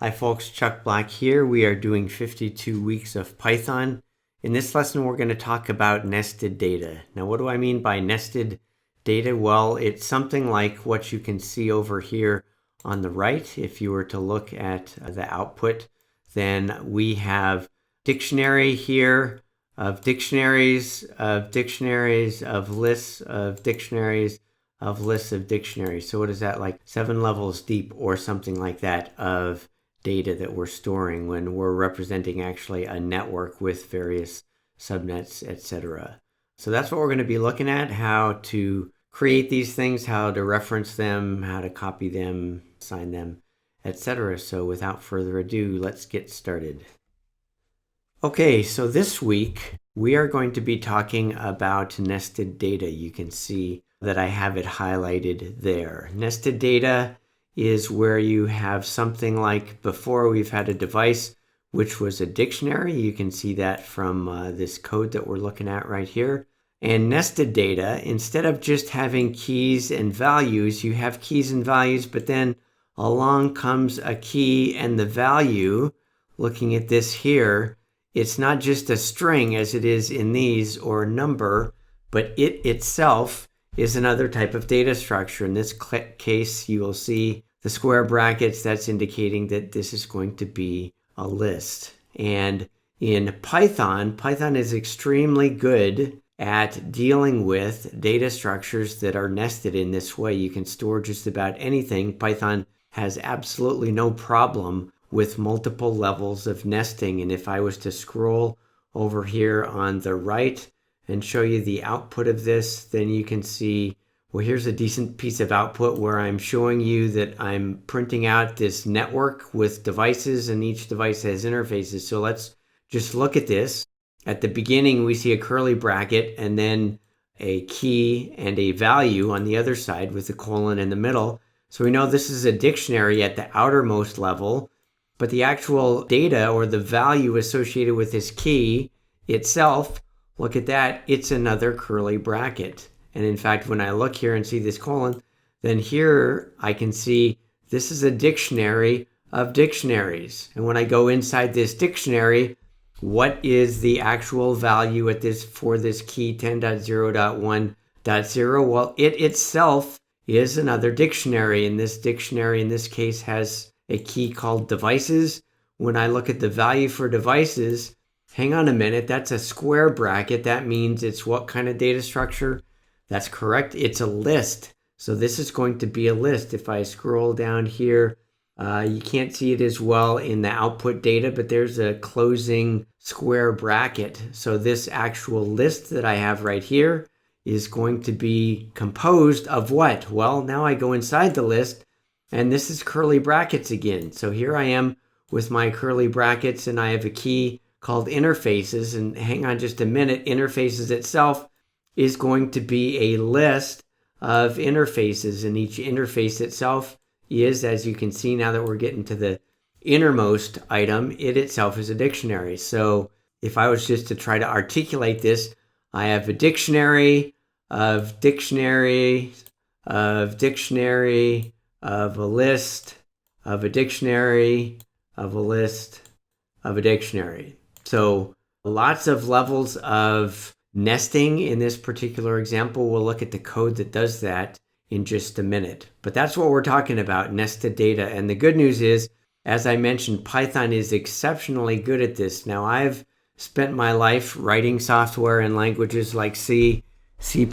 Hi folks, Chuck Black here. We are doing 52 weeks of Python. In this lesson, we're going to talk about nested data. Now, what do I mean by nested data? Well, it's something like what you can see over here on the right. If you were to look at the output, then we have dictionary here of dictionaries, of dictionaries, of lists of dictionaries, of lists of dictionaries. So what is that, like 7 levels deep or something like that of data that we're storing when we're representing actually a network with various subnets, etc. So that's what we're going to be looking at, how to create these things, how to reference them, how to copy them, assign them, etc. So without further ado, let's get started. Okay, so this week we are going to be talking about nested data. You can see that I have it highlighted there. Nested data is where you have something like before we've had a device which was a dictionary. You can see that from this code that we're looking at right here. And nested data, instead of just having keys and values, you have keys and values, but then along comes a key and the value. Looking at this here, it's not just a string as it is in these or a number, but it itself is another type of data structure. In this case, you will see the square brackets. That's indicating that this is going to be a list. And in Python, Python is extremely good at dealing with data structures that are nested in this way. You can store just about anything. Python has absolutely no problem with multiple levels of nesting. And if I was to scroll over here on the right and show you the output of this, then you can see, well, here's a decent piece of output where I'm showing you that I'm printing out this network with devices, and each device has interfaces. So let's just look at this. At the beginning, we see a curly bracket and then a key and a value on the other side with a colon in the middle. So we know this is a dictionary at the outermost level, but the actual data or the value associated with this key itself, look at that, it's another curly bracket. And in fact, when I look here and see this colon, then here I can see this is a dictionary of dictionaries. And when I go inside this dictionary, what is the actual value at this for this key 10.0.1.0? Well, it itself is another dictionary. And this dictionary in this case has a key called devices. When I look at the value for devices, hang on a minute, that's a square bracket. That means it's what kind of data structure? That's correct. It's a list. So this is going to be a list. If I scroll down here, you can't see it as well in the output data, but there's a closing square bracket. So this actual list that I have right here is going to be composed of what? Well, now I go inside the list, and this is curly brackets again. So here I am with my curly brackets, and I have a key called interfaces. And hang on just a minute, interfaces itself is going to be a list of interfaces, and each interface itself is, as you can see now that we're getting to the innermost item, it itself is a dictionary. So if I was just to try to articulate this, I have a dictionary of dictionary of dictionary of a list of a dictionary of a list of a dictionary. So lots of levels of nesting in this particular example. We'll look at the code that does that in just a minute. But that's what we're talking about, nested data. And the good news is, as I mentioned, Python is exceptionally good at this. Now, I've spent my life writing software in languages like C, C++,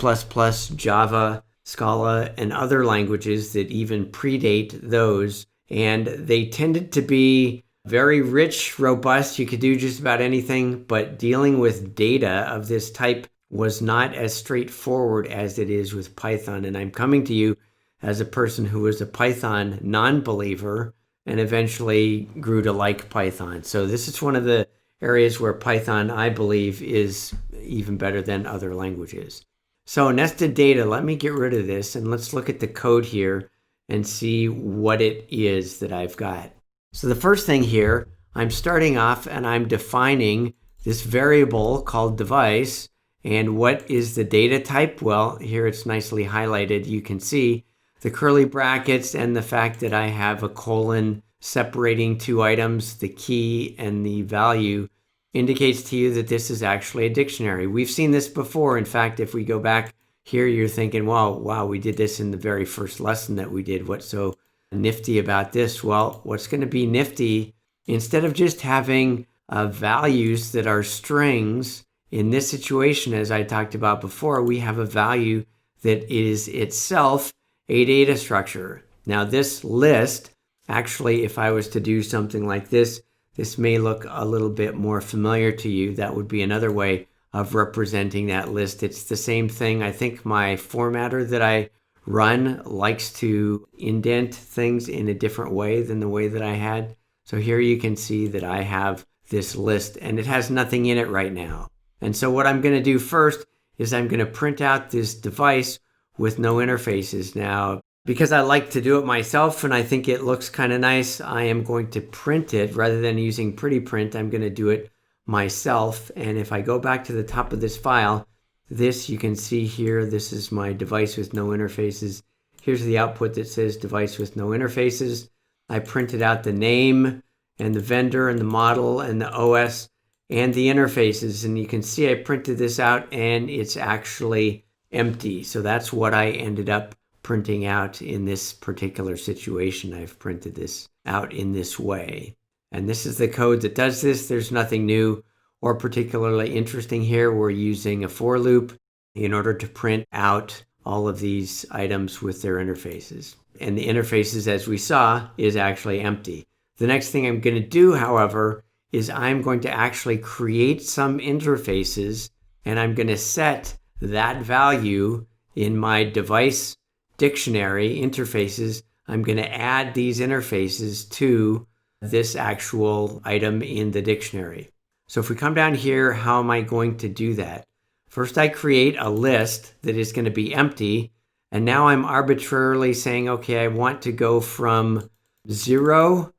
Java, Scala, and other languages that even predate those. And they tended to be very rich, robust. You could do just about anything, but dealing with data of this type was not as straightforward as it is with Python. And I'm coming to you as a person who was a Python non-believer and eventually grew to like Python. So this is one of the areas where Python, I believe, is even better than other languages. So nested data, let me get rid of this and let's look at the code here and see what it is that I've got. So the first thing here, I'm starting off and I'm defining this variable called device. And what is the data type? Well, here it's nicely highlighted. You can see the curly brackets and the fact that I have a colon separating two items, the key and the value, indicates to you that this is actually a dictionary. We've seen this before. In fact, if we go back here, you're thinking, well, wow, we did this in the very first lesson that we did. What's so nifty about this? Well, what's going to be nifty, instead of just having values that are strings, in this situation, as I talked about before, we have a value that is itself a data structure. Now, this list, actually, if I was to do something like this, this may look a little bit more familiar to you. That would be another way of representing that list. It's the same thing. I think my formatter that I run likes to indent things in a different way than the way that I had. So here you can see that I have this list and it has nothing in it right now. And so what I'm going to do first is I'm going to print out this device with no interfaces. Now, because I like to do it myself and I think it looks kind of nice, I am going to print it rather than using Pretty Print. I'm going to do it myself. And if I go back to the top of this file, this you can see here, this is my device with no interfaces. Here's the output that says device with no interfaces. I printed out the name and the vendor and the model and the OS and the interfaces. And you can see I printed this out and it's actually empty. So that's what I ended up printing out in this particular situation. I've printed this out in this way. And this is the code that does this. There's nothing new or particularly interesting here. We're using a for loop in order to print out all of these items with their interfaces. And the interfaces, as we saw, is actually empty. The next thing I'm going to do, however, is I'm going to actually create some interfaces and I'm going to set that value in my device dictionary interfaces. I'm going to add these interfaces to this actual item in the dictionary. So if we come down here, how am I going to do that? First, I create a list that is going to be empty. And now I'm arbitrarily saying, okay, I want to go from 0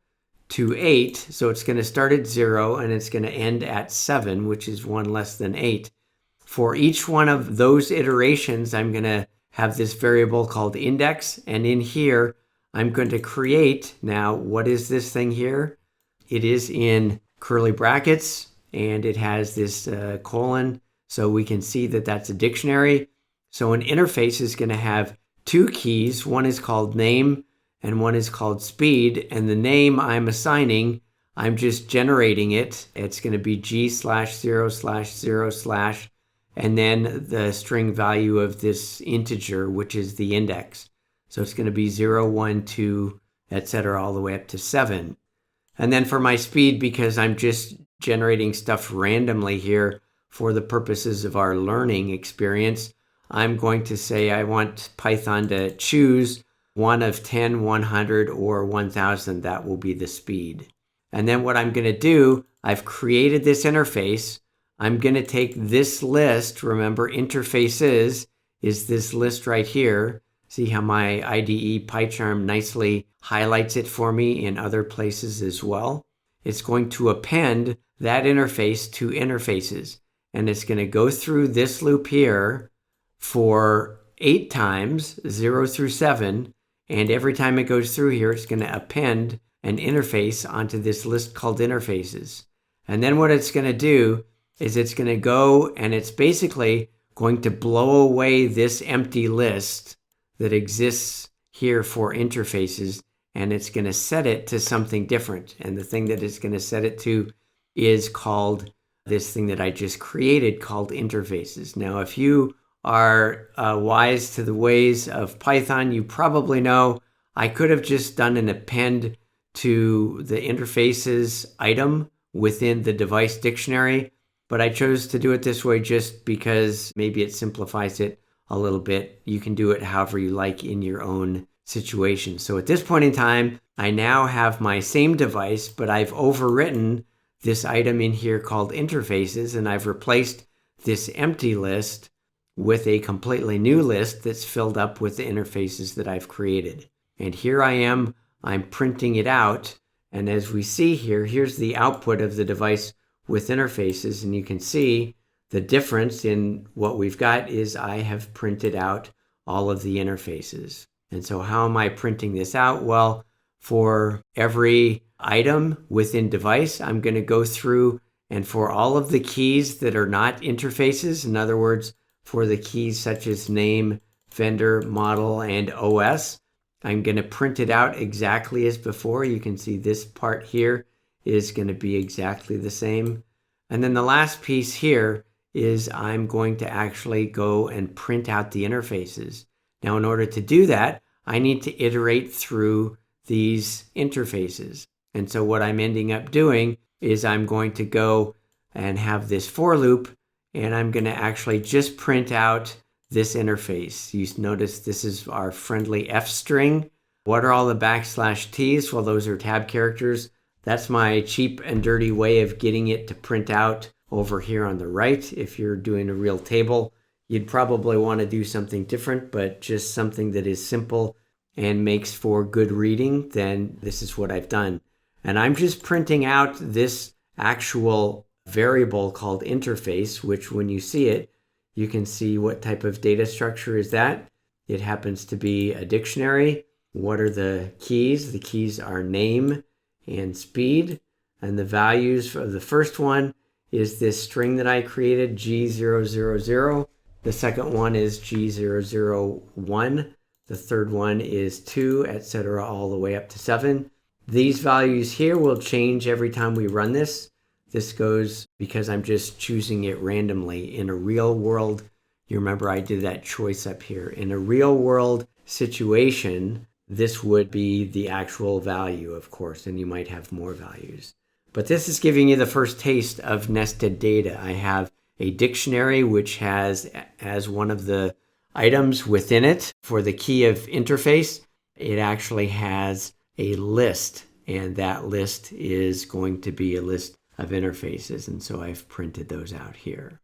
to 8. So it's going to start at 0 and it's going to end at 7, which is one less than 8. For each one of those iterations, I'm going to have this variable called index. And in here, I'm going to create, now, what is this thing here? It is in curly brackets and it has this colon. So we can see that that's a dictionary. So an interface is going to have two keys. One is called name and one is called speed. And the name I'm assigning, I'm just generating it. It's going to be G/0/0/ and then the string value of this integer, which is the index. So it's going to be 0, 1, 2, etc., all the way up to 7. And then for my speed, because I'm just generating stuff randomly here for the purposes of our learning experience, I'm going to say I want Python to choose one of 10, 100, or 1000. That will be the speed. And then what I'm going to do, I've created this interface. I'm going to take this list. Remember, interfaces is this list right here. See how my IDE PyCharm nicely highlights it for me in other places as well. It's going to append that interface to interfaces. And it's going to go through this loop here for 8 times, 0 through 7. And every time it goes through here, it's going to append an interface onto this list called interfaces. And then what it's going to do is it's going to go and it's basically going to blow away this empty list that exists here for interfaces. And it's going to set it to something different. And the thing that it's going to set it to is called this thing that I just created called interfaces. Now, if you are wise to the ways of Python, you probably know I could have just done an append to the interfaces item within the device dictionary, but I chose to do it this way just because maybe it simplifies it a little bit. You can do it however you like in your own situation. So at this point in time, I now have my same device, but I've overwritten this item in here called interfaces, and I've replaced this empty list with a completely new list that's filled up with the interfaces that I've created. And here I am, I'm printing it out. And as we see here, here's the output of the device with interfaces. And you can see the difference in what we've got is I have printed out all of the interfaces. And so how am I printing this out? Well, for every item within device, I'm going to go through and for all of the keys that are not interfaces, in other words, for the keys such as name, vendor, model, and OS, I'm going to print it out exactly as before. You can see this part here is going to be exactly the same. And then the last piece here is I'm going to actually go and print out the interfaces. Now, in order to do that, I need to iterate through these interfaces. And so what I'm ending up doing is I'm going to go and have this for loop, and I'm going to actually just print out this interface. You notice this is our friendly F string. What are all the \T's? Well, those are tab characters. That's my cheap and dirty way of getting it to print out over here on the right. If you're doing a real table, you'd probably want to do something different, but just something that is simple and makes for good reading, then this is what I've done. And I'm just printing out this actual variable called interface, which when you see it, you can see what type of data structure is that. It happens to be a dictionary. What are the keys? The keys are name and speed. And the values for the first one is this string that I created, G000. The second one is G001. The third one is 2, etc., all the way up to 7. These values here will change every time we run this. This goes because I'm just choosing it randomly. In a real world, you remember I did that choice up here. In a real world situation, this would be the actual value, of course, and you might have more values. But this is giving you the first taste of nested data. I have a dictionary which has as one of the items within it for the key of interface, it actually has a list, and that list is going to be a list of interfaces, and so I've printed those out here.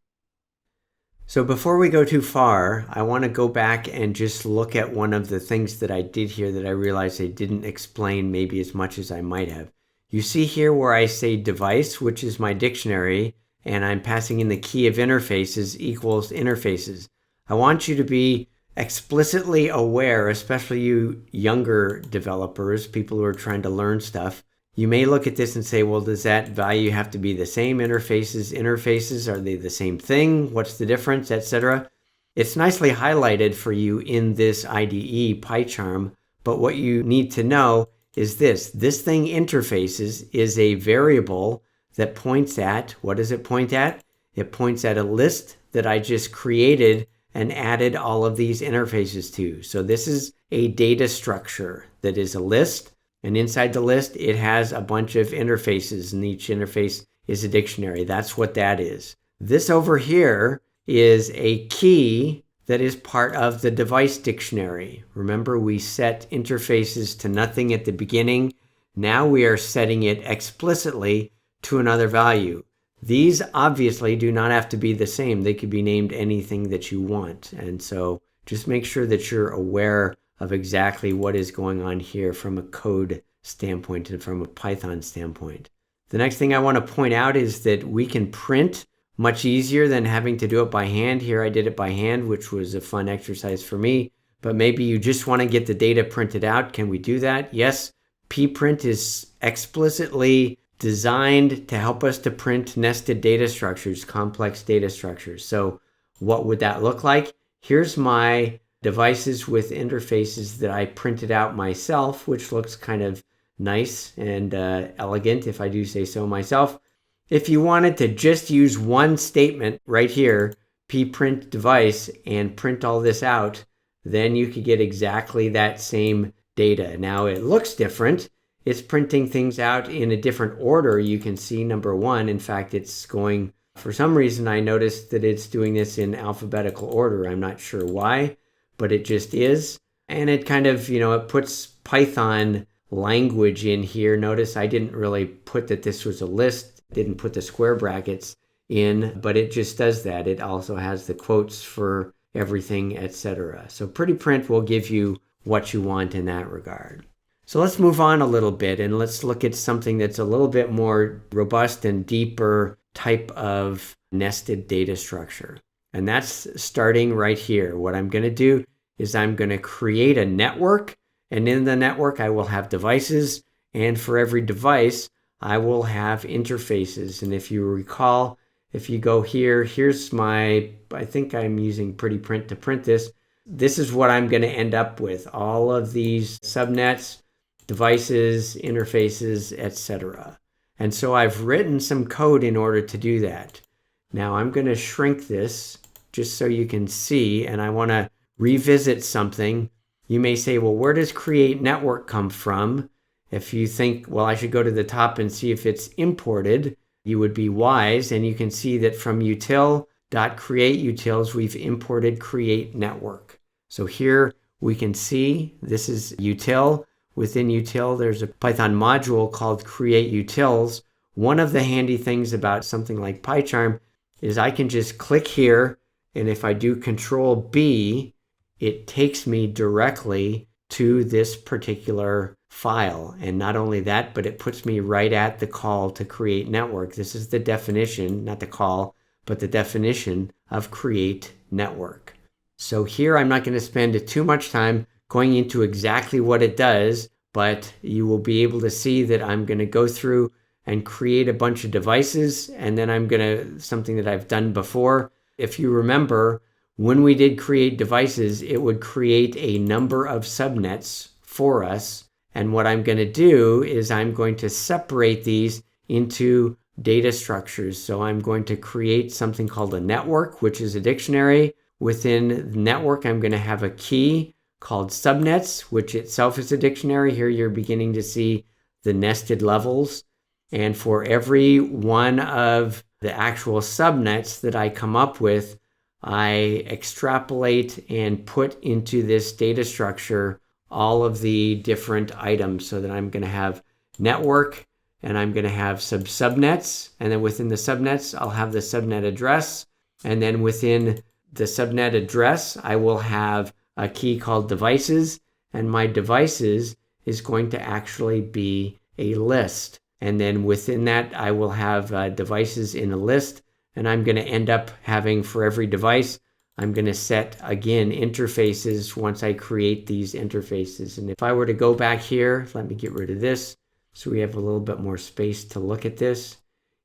So before we go too far, I want to go back and just look at one of the things that I did here that I realized I didn't explain maybe as much as I might have. You see here where I say device, which is my dictionary, and I'm passing in the key of interfaces equals interfaces. I want you to be explicitly aware, especially you younger developers, people who are trying to learn stuff. You may look at this and say, well, does that value have to be the same? Interfaces, are they the same thing? What's the difference, etc.? It's nicely highlighted for you in this IDE PyCharm, but what you need to know is this. This thing interfaces is a variable that points at, what does it point at? It points at a list that I just created and added all of these interfaces to. So this is a data structure that is a list. And inside the list, it has a bunch of interfaces, and each interface is a dictionary. That's what that is. This over here is a key that is part of the device dictionary. Remember, we set interfaces to nothing at the beginning. Now we are setting it explicitly to another value. These obviously do not have to be the same. They could be named anything that you want. And so just make sure that you're aware of exactly what is going on here from a code standpoint and from a Python standpoint. The next thing I want to point out is that we can print much easier than having to do it by hand. Here I did it by hand, which was a fun exercise for me. But maybe you just want to get the data printed out. Can we do that? Yes. pprint is explicitly designed to help us to print nested data structures, complex data structures. So what would that look like? Here's my devices with interfaces that I printed out myself, which looks kind of nice and elegant, if I do say so myself. If you wanted to just use one statement right here, pprint device, and print all this out, then you could get exactly that same data. Now it looks different. It's printing things out in a different order. You can see number one. In fact, it's going, for some reason, I noticed that it's doing this in alphabetical order. I'm not sure why, but it just is. And it kind of, it puts Python language in here. Notice I didn't really put that this was a list, didn't put the square brackets in, but it just does that. It also has the quotes for everything, etc. So pprint will give you what you want in that regard. So let's move on a little bit and let's look at something that's a little bit more robust and deeper type of nested data structure. And that's starting right here. What I'm going to do is I'm going to create a network, And in the network, I will have devices. And for every device, I will have interfaces. And if you recall, if you go here, here's my, I think I'm using Pretty Print to print this. This is what I'm going to end up with. All of these subnets, devices, interfaces, etc. And so I've written some code in order to do that. Now I'm going to shrink this just so you can see, and I want to revisit something. You may say, well, where does create network come from? If you think, well, I should go to the top and see if it's imported, you would be wise. And you can see that from util.createutils, we've imported create network. So here we can see this is util. Within util, there's a Python module called createutils. One of the handy things about something like PyCharm is I can just click here, and if I do Control B, it takes me directly to this particular file. And not only that, but it puts me right at the call to create network. This is the definition, not the call, but the definition of create network. So here I'm not going to spend too much time going into exactly what it does, but you will be able to see that I'm going to go through and create a bunch of devices, and then I'm going to, something that I've done before. If you remember, when we did create devices, it would create a number of subnets for us. And what I'm going to do is I'm going to separate these into data structures. So I'm going to create something called a network, which is a dictionary. Within the network, I'm going to have a key called subnets, which itself is a dictionary. Here you're beginning to see the nested levels. And for every one of the actual subnets that I come up with, I extrapolate and put into this data structure all of the different items, so that I'm going to have network, and I'm going to have subnets, and then within the subnets, I'll have the subnet address, and then within the subnet address, I will have a key called devices, and my devices is going to actually be a list. And then within that, I will have devices in a list, and I'm going to end up having for every device, I'm going to set, again, interfaces once I create these interfaces. And if I were to go back here, let me get rid of this so we have a little bit more space to look at this.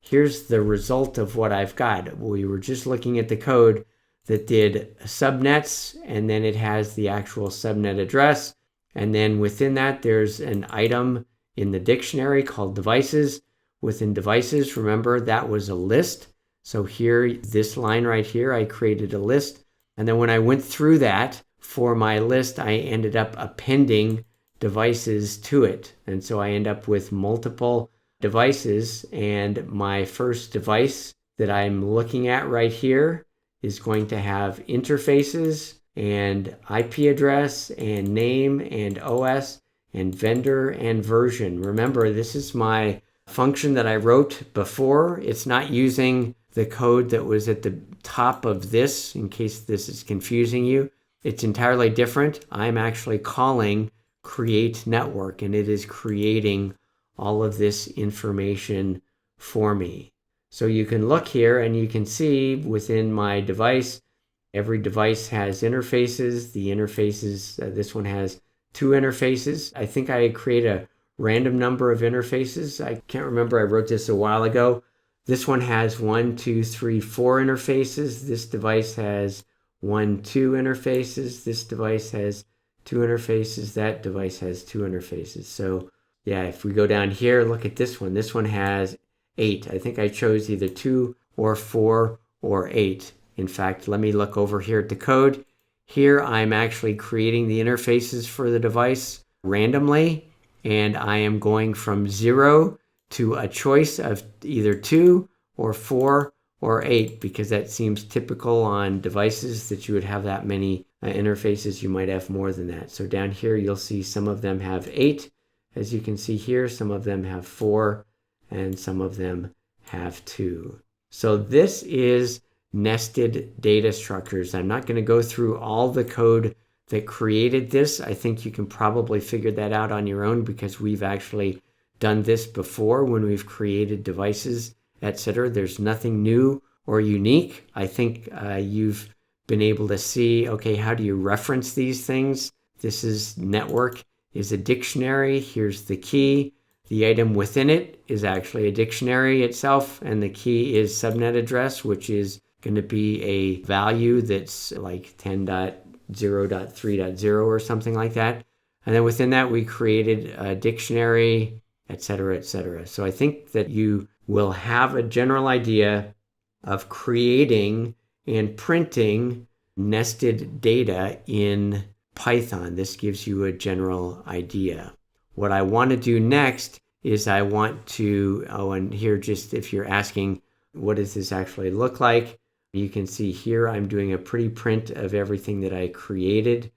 Here's the result of what I've got. We were just looking at the code that did subnets, and then it has the actual subnet address. And then within that, there's an item in the dictionary called devices. Within devices, remember, that was a list. So here, this line right here, I created a list. And then when I went through that for my list, I ended up appending devices to it. And so I end up with multiple devices. And my first device that I'm looking at right here is going to have interfaces and IP address and name and OS and vendor and version. Remember, this is my function that I wrote before. It's not using the code that was at the top of this, in case this is confusing you. It's entirely different. I'm actually calling create network, and it is creating all of this information for me. So you can look here and you can see within my device, every device has interfaces. The interfaces, this one has 2 interfaces. I think I create a random number of interfaces. I can't remember, I wrote this a while ago. This one has 1, 2, 3, 4 interfaces. This device has 1, 2 interfaces. This device has 2 interfaces. That device has 2 interfaces. So yeah, if we go down here, look at this one. This one has 8. I think I chose either 2 or 4 or 8. In fact, let me look over here at the code. Here I'm actually creating the interfaces for the device randomly, and I am going from 0 to a choice of either 2 or 4 or 8, because that seems typical on devices that you would have that many interfaces. You might have more than that. So down here you'll see some of them have 8. As you can see here, some of them have 4 and some of them have 2. So this is nested data structures. I'm not going to go through all the code that created this. I think you can probably figure that out on your own, because we've actually done this before when we've created devices, etc. There's nothing new or unique. I think you've been able to see, okay, how do you reference these things? This is network is a dictionary. Here's the key. The item within it is actually a dictionary itself, and the key is subnet address, which is going to be a value that's like 10.0.3.0 or something like that. And then within that, we created a dictionary, etc., etc. So I think that you will have a general idea of creating and printing nested data in Python. This gives you a general idea. What I want to do next is I want to, and here just if you're asking, what does this actually look like? You can see here I'm doing a pretty print of everything that I created.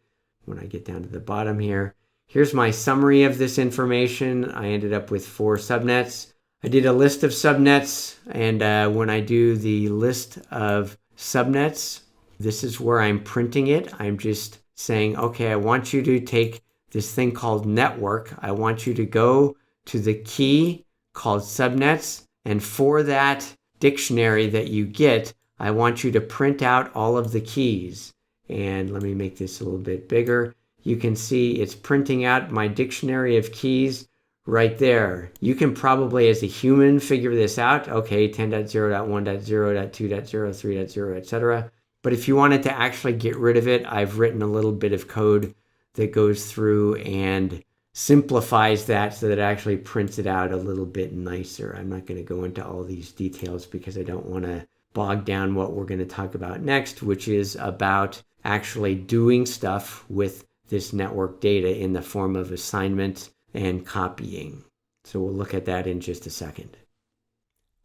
When I get down to the bottom here, here's my summary of this information. I ended up with 4 subnets. I did a list of subnets, and when I do the list of subnets, this is where I'm printing it. I'm just saying, okay, I want you to take this thing called network. I want you to go to the key called subnets, and for that dictionary that you get, I want you to print out all of the keys. And let me make this a little bit bigger. You can see it's printing out my dictionary of keys right there. You can probably, as a human, figure this out. Okay, 10.0.1.0.2.0, 3.0, etc. But if you wanted to actually get rid of it, I've written a little bit of code that goes through and simplifies that so that it actually prints it out a little bit nicer. I'm not going to go into all these details because I don't want to bog down what we're going to talk about next, which is about actually doing stuff with this network data in the form of assignment and copying. So we'll look at that in just a second.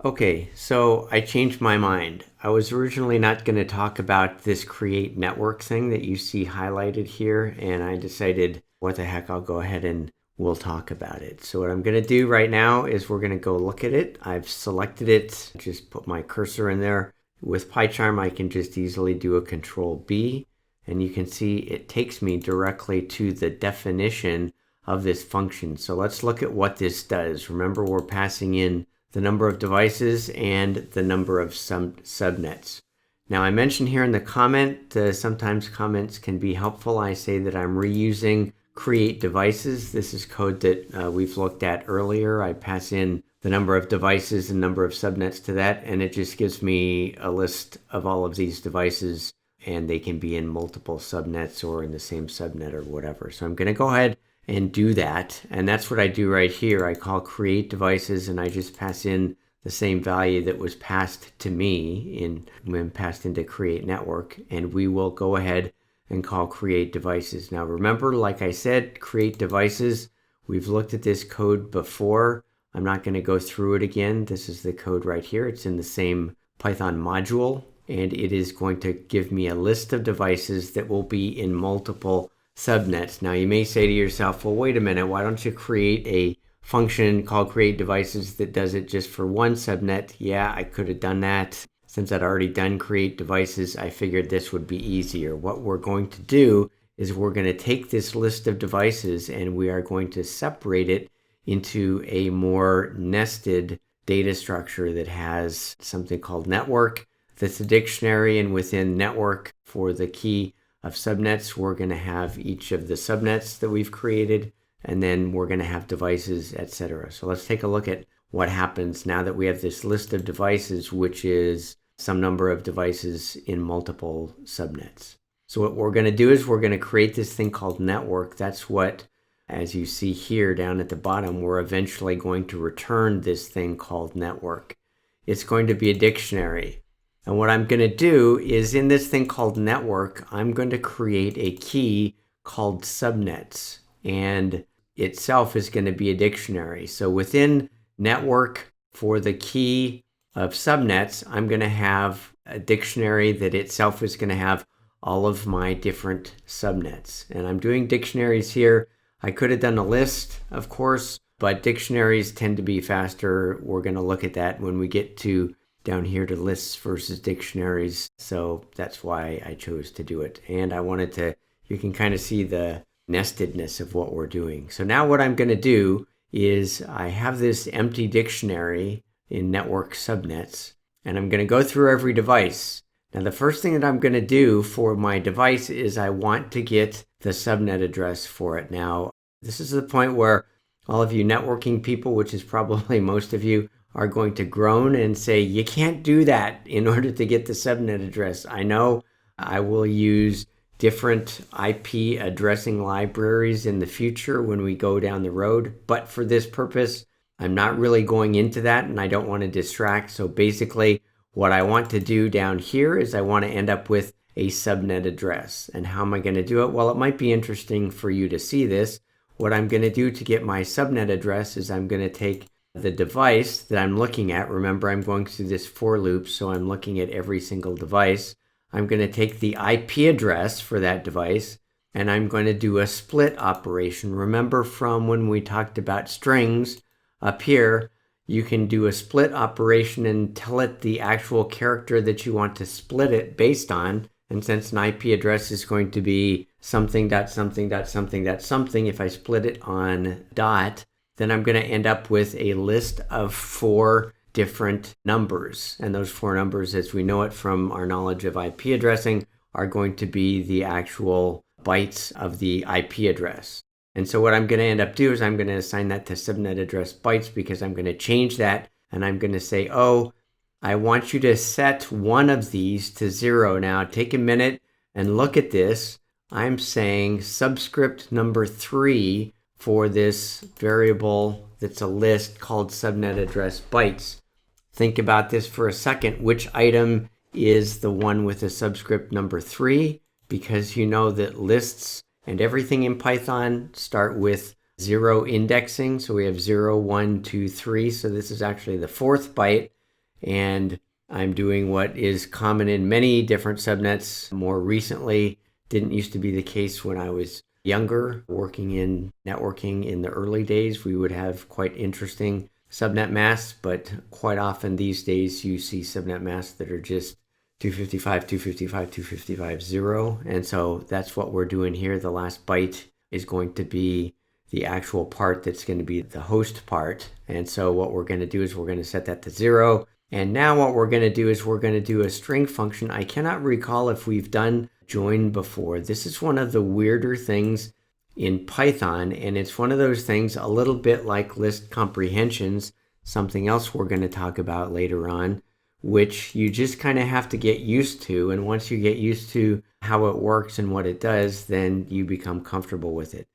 Okay, so I changed my mind. I was originally not going to talk about this create network thing that you see highlighted here, and I decided, what the heck, I'll go ahead and we'll talk about it. So what I'm going to do right now is we're going to go look at it. I've selected it, just put my cursor in there. With PyCharm, I can just easily do a Control B, and you can see it takes me directly to the definition of this function. So let's look at what this does. Remember, we're passing in the number of devices and the number of subnets. Now, I mentioned here in the comment, sometimes comments can be helpful. I say that I'm reusing create devices. This is code that we've looked at earlier. I pass in the number of devices and number of subnets to that, and it just gives me a list of all of these devices, and they can be in multiple subnets or in the same subnet or whatever. So I'm going to go ahead and do that, and that's what I do right here. I call create devices, and I just pass in the same value that was passed to me when passed into create network, and we will go ahead and call create devices. Now remember, like I said, create devices, we've looked at this code before. I'm not going to go through it again. This is the code right here. It's in the same Python module, and it is going to give me a list of devices that will be in multiple subnets. Now you may say to yourself, well, wait a minute, why don't you create a function called create devices that does it just for one subnet? Yeah, I could have done that. Since I'd already done create devices, I figured this would be easier. What we're going to do is we're going to take this list of devices and we are going to separate it into a more nested data structure that has something called network. That's a dictionary, and within network, for the key of subnets, we're going to have each of the subnets that we've created, and then we're going to have devices, etc. So let's take a look at what happens now that we have this list of devices, which is some number of devices in multiple subnets. So what we're going to do is we're going to create this thing called network. That's what, as you see here down at the bottom, we're eventually going to return this thing called network. It's going to be a dictionary. And what I'm going to do is in this thing called network, I'm going to create a key called subnets, and itself is going to be a dictionary. So within network, for the key of subnets, I'm going to have a dictionary that itself is going to have all of my different subnets. And I'm doing dictionaries here. I could have done a list, of course, but dictionaries tend to be faster. We're going to look at that when we get to down here to lists versus dictionaries. So that's why I chose to do it. And I wanted to, you can kind of see the nestedness of what we're doing. So now what I'm going to do is I have this empty dictionary in network subnets, and I'm going to go through every device. Now the first thing that I'm going to do for my device is I want to get the subnet address for it. Now This is the point where all of you networking people, which is probably most of you, are going to groan and say, you can't do that in order to get the subnet address. I know I will use different IP addressing libraries in the future when we go down the road, but for this purpose, I'm not really going into that and I don't want to distract. So basically, what I want to do down here is I want to end up with a subnet address. And how am I going to do it? Well, it might be interesting for you to see this. What I'm going to do to get my subnet address is I'm going to take the device that I'm looking at. Remember, I'm going through this for loop, so I'm looking at every single device. I'm going to take the IP address for that device, and I'm going to do a split operation. Remember from when we talked about strings up here, you can do a split operation and tell it the actual character that you want to split it based on. And since an IP address is going to be something dot something dot something dot something, if I split it on dot, then I'm going to end up with a list of 4 different numbers. And those 4 numbers, as we know it from our knowledge of IP addressing, are going to be the actual bytes of the IP address. And so what I'm going to end up doing is I'm going to assign that to subnet address bytes, because I'm going to change that and I'm going to say, oh, I want you to set one of these to 0. Now take a minute and look at this. I'm saying subscript number 3 for this variable that's a list called subnet address bytes. Think about this for a second. Which item is the one with a subscript number 3? Because you know that lists and everything in Python start with 0 indexing. So we have 0, 1, 2, 3. So this is actually the 4th byte. And I'm doing what is common in many different subnets more recently. Didn't used to be the case when I was younger, working in networking in the early days. We would have quite interesting subnet masks, but quite often these days you see subnet masks that are just 255, 255, 255, 0. And so that's what we're doing here. The last byte is going to be the actual part that's going to be the host part. And so what we're going to do is we're going to set that to 0. And now what we're going to do is we're going to do a string function. I cannot recall if we've done join before. This is one of the weirder things in Python, and it's one of those things a little bit like list comprehensions, something else we're going to talk about later on, which you just kind of have to get used to. And once you get used to how it works and what it does, then you become comfortable with it.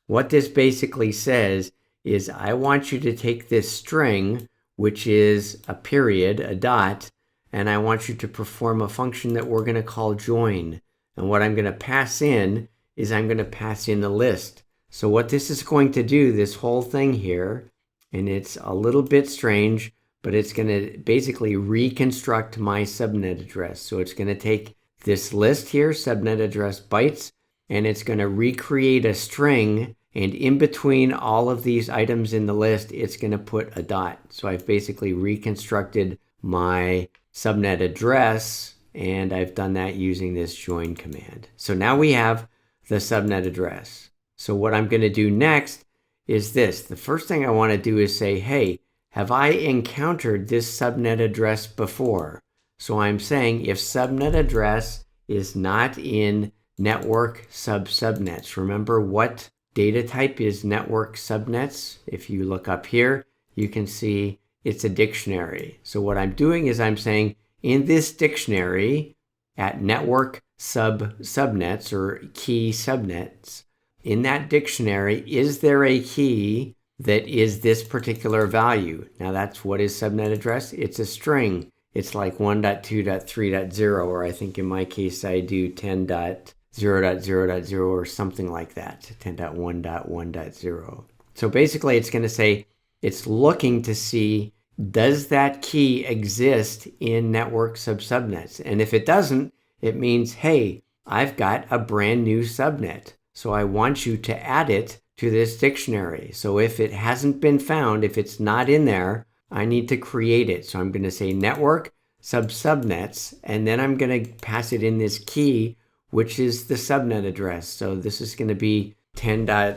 What this basically says is I want you to take this string, which is a period, a dot, and I want you to perform a function that we're going to call join. And what I'm going to pass in is I'm going to pass in a list. So what this is going to do, this whole thing here, and it's a little bit strange, but it's going to basically reconstruct my subnet address. So it's going to take this list here, subnet address bytes, and it's going to recreate a string. And in between all of these items in the list, it's going to put a dot. So I've basically reconstructed my subnet address, and I've done that using this join command. So now we have the subnet address. So what I'm going to do next is this. The first thing I want to do is say, hey, have I encountered this subnet address before? So I'm saying if subnet address is not in network subnets. Remember what data type is network subnets? If you look up here, you can see it's a dictionary. So what I'm doing is I'm saying in this dictionary at network subnets or key subnets, in that dictionary, is there a key that is this particular value? Now that's what is subnet address. It's a string. It's like 1.2.3.0, or I think in my case I do 10.0.0.0 or something like that, 10.1.1.0. So basically it's going to say it's looking to see, does that key exist in network subnets? And if it doesn't, it means, hey, I've got a brand new subnet. So I want you to add it to this dictionary. So if it hasn't been found, if it's not in there, I need to create it. So I'm going to say network subnets, and then I'm going to pass it in this key, which is the subnet address. So this is going to be 10. I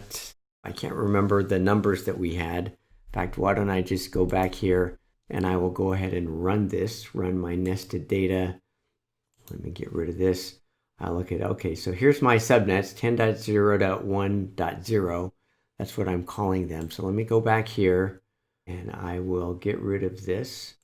can't remember the numbers that we had. In fact, why don't I just go back here and I will go ahead and run my nested data. Let me get rid of this. I'll look at, okay, so here's my subnets, 10.0.1.0. That's what I'm calling them. So let me go back here and I will get rid of this.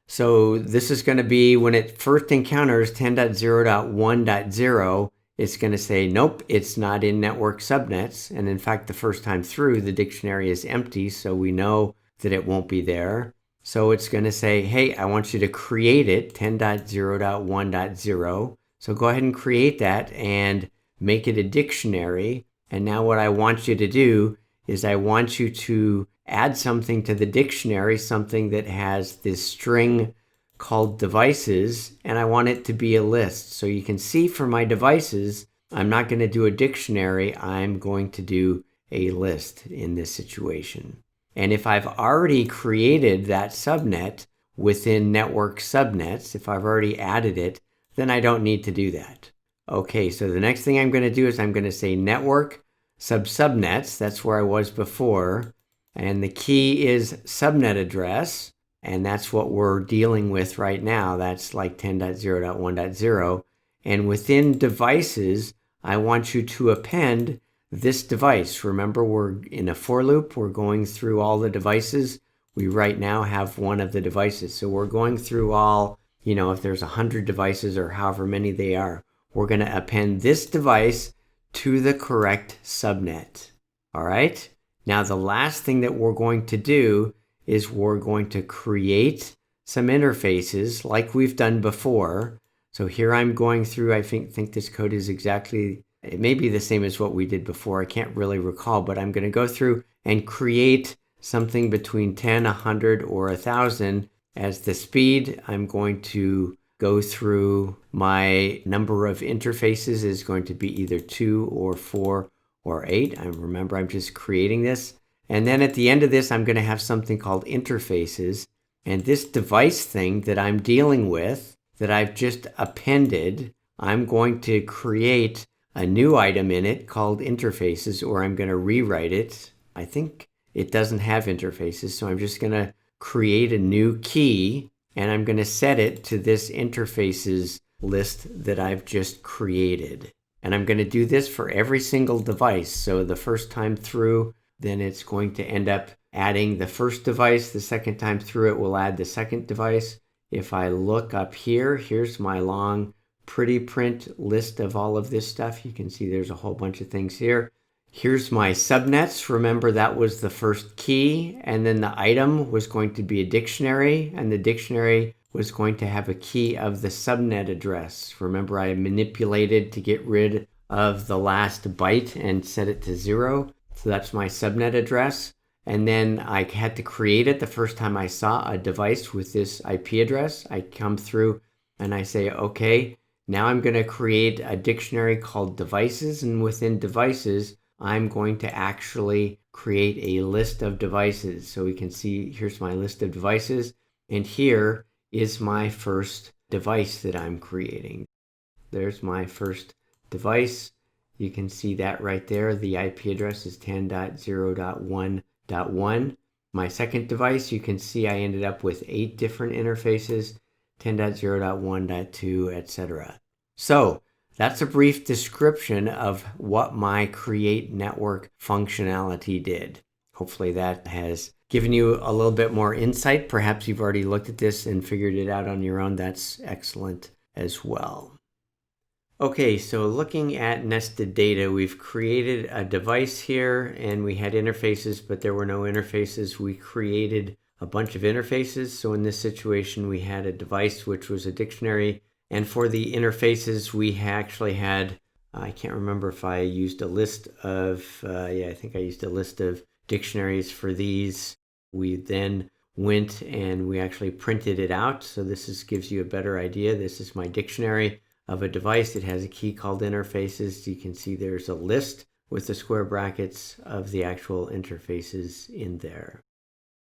So this is going to be when it first encounters 10.0.1.0, it's going to say, nope, it's not in network subnets. And in fact, the first time through, the dictionary is empty, so we know that it won't be there. So it's going to say, hey, I want you to create it, 10.0.1.0. So go ahead and create that and make it a dictionary. And now what I want you to do is I want you to add something to the dictionary, something that has this string called devices, and I want it to be a list. So you can see for my devices, I'm not going to do a dictionary, I'm going to do a list in this situation. And if I've already created that subnet within network subnets, if I've already added it, then I don't need to do that. Okay, so the next thing I'm going to do is I'm going to say network subnets. That's where I was before. And the key is subnet address. And that's what we're dealing with right now. That's like 10.0.1.0. And within devices, I want you to append this device. Remember, we're in a for loop. We're going through all the devices. We right now have one of the devices. So we're going through all, if there's 100 devices or however many they are, we're going to append this device to the correct subnet. All right? Now, the last thing that we're going to do is we're going to create some interfaces like we've done before. So here I'm going through, I think this code is exactly, it may be the same as what we did before. I can't really recall, but I'm going to go through and create something between 10, 100, or 1,000 as the speed. I'm going to go through my number of interfaces is going to be either 2 or 4 or 8. Remember, I'm just creating this. And then at the end of this, I'm going to have something called interfaces. And this device thing that I'm dealing with, that I've just appended, I'm going to create a new item in it called interfaces, or I'm going to rewrite it. I think it doesn't have interfaces, so I'm just going to create a new key, and I'm going to set it to this interfaces list that I've just created. And I'm going to do this for every single device. So the first time through, then it's going to end up adding the first device. The second time through, it will add the second device. If I look up here, here's my long pretty print list of all of this stuff. You can see there's a whole bunch of things here. Here's my subnets. Remember, that was the first key. And then the item was going to be a dictionary. And the dictionary was going to have a key of the subnet address. Remember, I manipulated to get rid of the last byte and set it to 0. So that's my subnet address. And then I had to create it the first time I saw a device with this IP address. I come through and I say, okay, now I'm going to create a dictionary called devices. And within devices, I'm going to actually create a list of devices. So we can see here's my list of devices. And here is my first device that I'm creating. There's my first device. You can see that right there. The IP address is 10.0.1.1. My second device, you can see I ended up with 8 different interfaces, 10.0.1.2, etc. So that's a brief description of what my create network functionality did. Hopefully that has given you a little bit more insight. Perhaps you've already looked at this and figured it out on your own. That's excellent as well. Okay, so looking at nested data, we've created a device here and we had interfaces, but there were no interfaces. We created a bunch of interfaces. So in this situation, we had a device, which was a dictionary. And for the interfaces, we actually had, I can't remember if I used a list of, I think I used a list of dictionaries for these. We then went and we actually printed it out. So this gives you a better idea. This is my dictionary of a device that has a key called interfaces. You can see there's a list with the square brackets of the actual interfaces in there.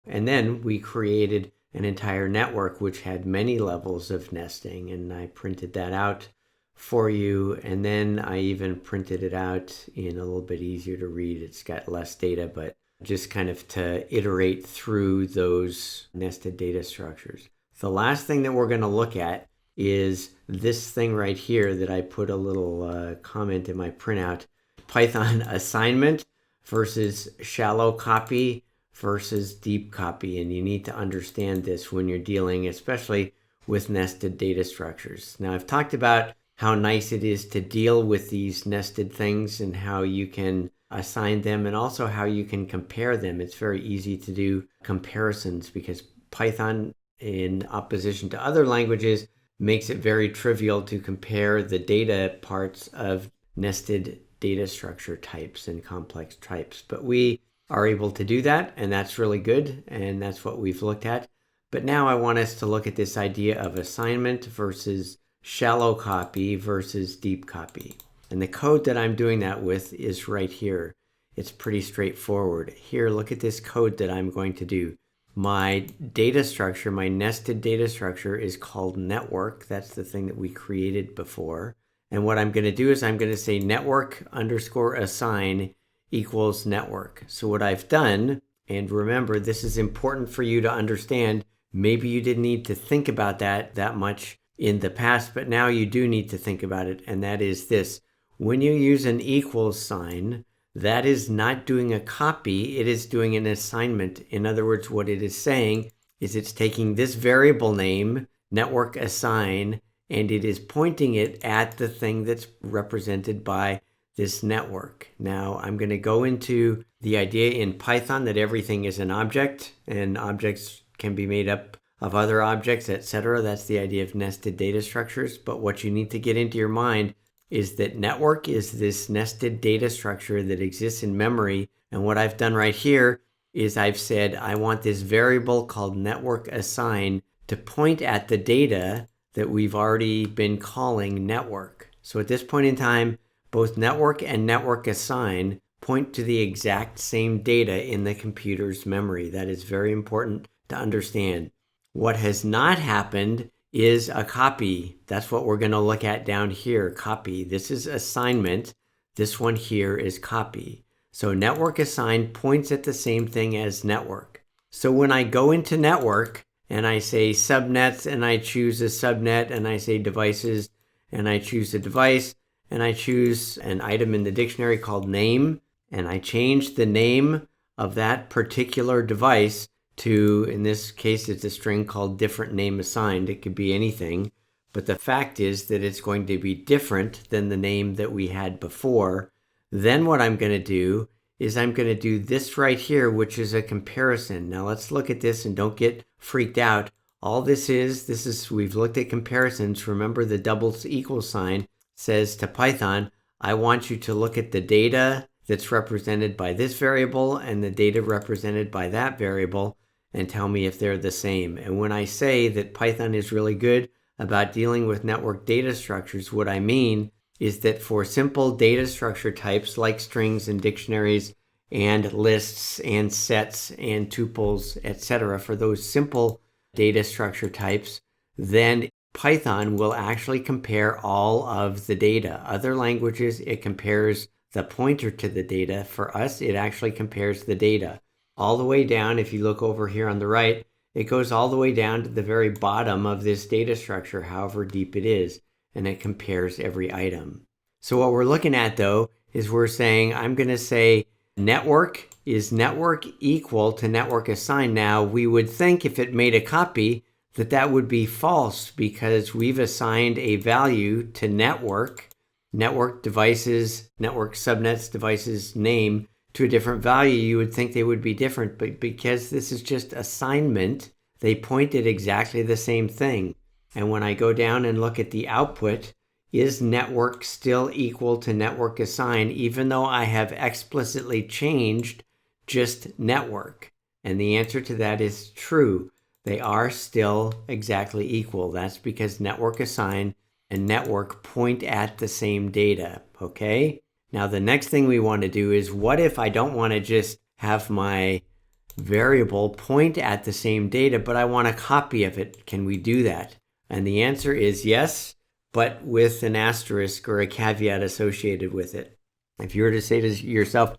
And then we created an entire network which had many levels of nesting, and I printed that out for you. And then I even printed it out in a little bit easier to read. It's got less data, but just kind of to iterate through those nested data structures. The last thing that we're going to look at is this thing right here that I put a little comment in my printout, Python assignment versus shallow copy versus deep copy. And you need to understand this when you're dealing, especially with nested data structures. Now, I've talked about how nice it is to deal with these nested things and how you can assign them and also how you can compare them. It's very easy to do comparisons because Python, in opposition to other languages, makes it very trivial to compare the data parts of nested data structure types and complex types. But we are able to do that, and that's really good, and that's what we've looked at. But now I want us to look at this idea of assignment versus shallow copy versus deep copy. And the code that I'm doing that with is right here. It's pretty straightforward. Here, look at this code that I'm going to do. My data structure, my nested data structure is called network. That's the thing that we created before. And what I'm going to do is I'm going to say network underscore assign equals network. So what I've done, and remember, this is important for you to understand. Maybe you didn't need to think about that much in the past, but now you do need to think about it. And that is this. When you use an equals sign, that is not doing a copy, it is doing an assignment. In other words, what it is saying is it's taking this variable name, network assign, and it is pointing it at the thing that's represented by this network. Now, I'm going to go into the idea in Python that everything is an object, and objects can be made up of other objects, etc. That's the idea of nested data structures. But what you need to get into your mind is that network is this nested data structure that exists in memory. And what I've done right here is I've said I want this variable called network assign to point at the data that we've already been calling network. So at this point in time, both network and network assign point to the exact same data in the computer's memory. That is very important to understand. What has not happened is a copy. That's what we're going to look at down here, copy. This is assignment. This one here is copy. So network assign points at the same thing as network. So when I go into network and I say subnets and I choose a subnet and I say devices and I choose a device and I choose an item in the dictionary called name and I change the name of that particular device to, in this case, it's a string called different name assigned. It could be anything, but the fact is that it's going to be different than the name that we had before. Then what I'm going to do is I'm going to do this right here, which is a comparison. Now let's look at this and don't get freaked out. All this is, we've looked at comparisons. Remember the double equal sign says to Python, I want you to look at the data that's represented by this variable and the data represented by that variable and tell me if they're the same. And when I say that Python is really good about dealing with network data structures, what I mean is that for simple data structure types like strings and dictionaries and lists and sets and tuples, etc., for those simple data structure types, then Python will actually compare all of the data. Other languages, it compares the pointer to the data. For us, it actually compares the data all the way down. If you look over here on the right, it goes all the way down to the very bottom of this data structure, however deep it is, and it compares every item. So what we're looking at, though, is we're saying I'm going to say network is network equal to network assign. Now, we would think if it made a copy that that would be false because we've assigned a value to network devices, network subnets, devices name, to a different value. You would think they would be different, but because this is just assignment, they point at exactly the same thing. And when I go down and look at the output, is network still equal to network assign, even though I have explicitly changed just network? And the answer to that is true. They are still exactly equal. That's because network assign and network point at the same data, okay? Now, the next thing we want to do is, what if I don't want to just have my variable point at the same data, but I want a copy of it? Can we do that? And the answer is yes, but with an asterisk or a caveat associated with it. If you were to say to yourself,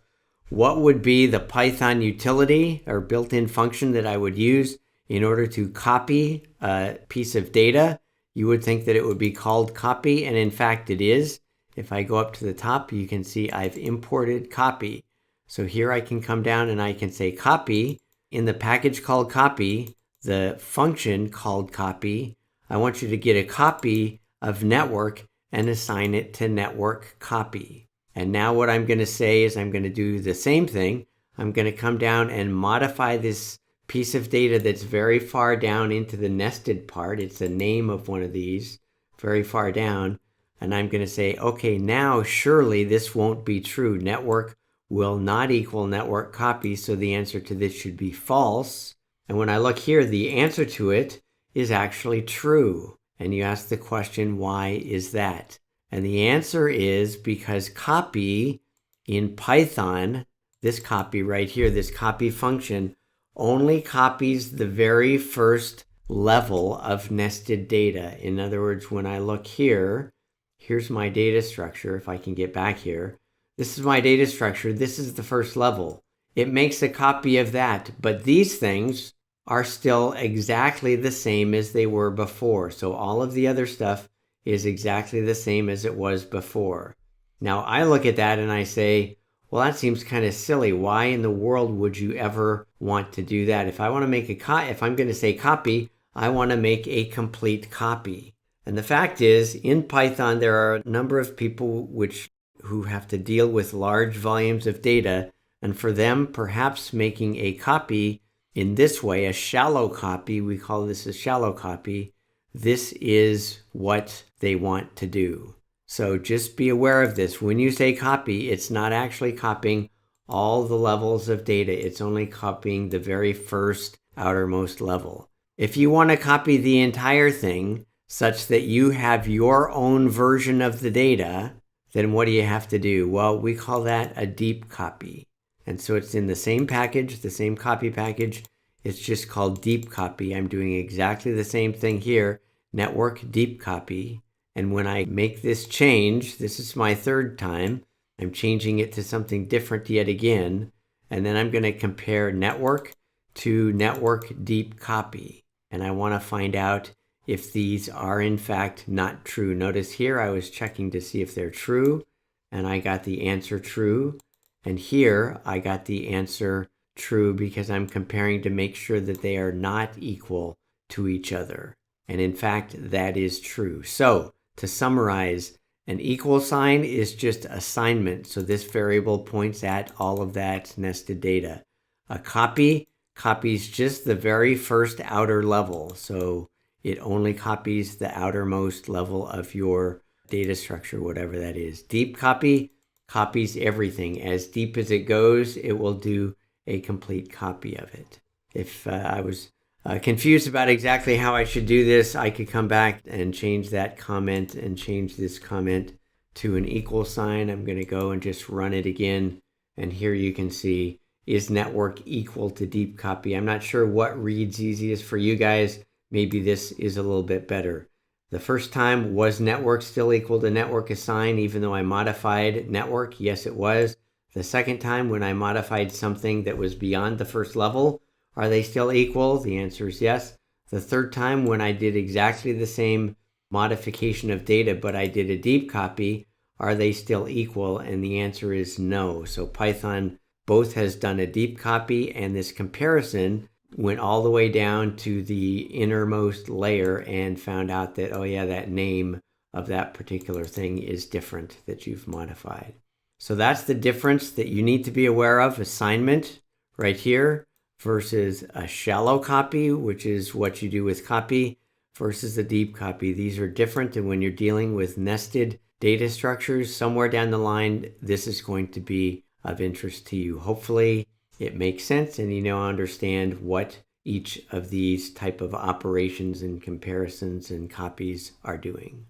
what would be the Python utility or built-in function that I would use in order to copy a piece of data? You would think that it would be called copy, and in fact it is. If I go up to the top, you can see I've imported copy. So here I can come down and I can say copy. In the package called copy, the function called copy, I want you to get a copy of network and assign it to network copy. And now what I'm going to say is I'm going to do the same thing. I'm going to come down and modify this piece of data that's very far down into the nested part. It's the name of one of these, very far down. And I'm going to say, okay, now surely this won't be true. Network will not equal network copy, so the answer to this should be false. And when I look here, the answer to it is actually true. And you ask the question, why is that? And the answer is because copy in Python, this copy right here, this copy function, only copies the very first level of nested data. In other words, when I look here, here's my data structure. If I can get back here, this is my data structure. This is the first level. It makes a copy of that, but these things are still exactly the same as they were before. So all of the other stuff is exactly the same as it was before. Now I look at that and I say, well, that seems kind of silly. Why in the world would you ever want to do that? If I want to make if I'm going to say copy, I want to make a complete copy. And the fact is, in Python, there are a number of people who have to deal with large volumes of data. And for them, perhaps making a copy in this way, a shallow copy, we call this a shallow copy, this is what they want to do. So just be aware of this. When you say copy, it's not actually copying all the levels of data. It's only copying the very first outermost level. If you want to copy the entire thing such that you have your own version of the data, then what do you have to do? Well, we call that a deep copy. And so it's in the same package, the same copy package. It's just called deep copy. I'm doing exactly the same thing here, network deep copy. And when I make this change, this is my third time, I'm changing it to something different yet again. And then I'm going to compare network to network deep copy. And I want to find out if these are in fact not true. Notice here I was checking to see if they're true, and I got the answer true. And here I got the answer true because I'm comparing to make sure that they are not equal to each other. And in fact, that is true. So to summarize, an equal sign is just assignment. So this variable points at all of that nested data. A copy copies just the very first outer level. So it only copies the outermost level of your data structure, whatever that is. Deep copy copies everything. As deep as it goes, it will do a complete copy of it. If I was confused about exactly how I should do this, I could come back and change that comment and change this comment to an equal sign. I'm going to go and just run it again. And here you can see, is network equal to deep copy? I'm not sure what reads easiest for you guys. Maybe this is a little bit better. The first time, was network still equal to network assign even though I modified network? Yes, it was. The second time, when I modified something that was beyond the first level, are they still equal? The answer is yes. The third time, when I did exactly the same modification of data, but I did a deep copy, are they still equal? And the answer is no. So Python both has done a deep copy, and this comparison went all the way down to the innermost layer and found out that, oh yeah, that name of that particular thing is different that you've modified. So that's the difference that you need to be aware of. Assignment right here versus a shallow copy, which is what you do with copy, versus a deep copy. These are different, and when you're dealing with nested data structures, somewhere down the line, this is going to be of interest to you. Hopefully it makes sense and you now understand what each of these type of operations and comparisons and copies are doing.